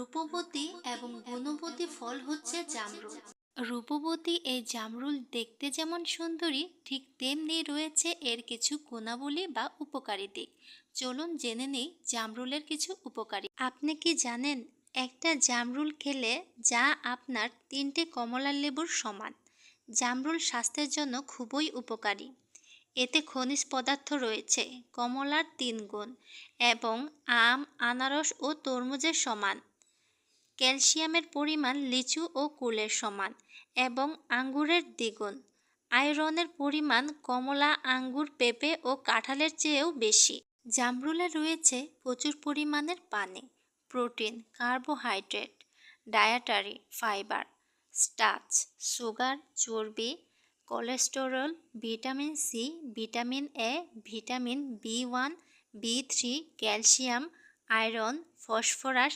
রূপবতী এবং গুণবতী ফল হচ্ছে জামরুল। রূপবতী এই জামরুল দেখতে যেমন সুন্দরী, ঠিক তেমনি রয়েছে এর কিছু গুণাবলী বা উপকারী দিক। চলুন জেনে নেই জামরুলের কিছু উপকারী। আপনি কি জানেন, একটা জামরুল খেলে যা আপনার 3টে কমলা লেবুর সমান। জামরুল স্বাস্থ্যের জন্য খুবই উপকারী। এতে খনিজ পদার্থ রয়েছে কমলার 3 গুণ এবং আম, আনারস ও তরমুজের সমান। ক্যালসিয়ামের পরিমাণ লিচু ও কুলের সমান এবং আঙ্গুরের দ্বিগুণ। আয়রনের পরিমাণ কমলা, আঙ্গুর, পেঁপে ও কাঁঠালের চেয়েও বেশি। জামরুলে রয়েছে প্রচুর পরিমাণের পানি, protein, carbohydrate, dietary fibre, starch, sugar, চর্বি, cholesterol, vitamin C, vitamin A, vitamin B one, বি3, ক্যালসিয়াম, আয়রন, ফসফরাস,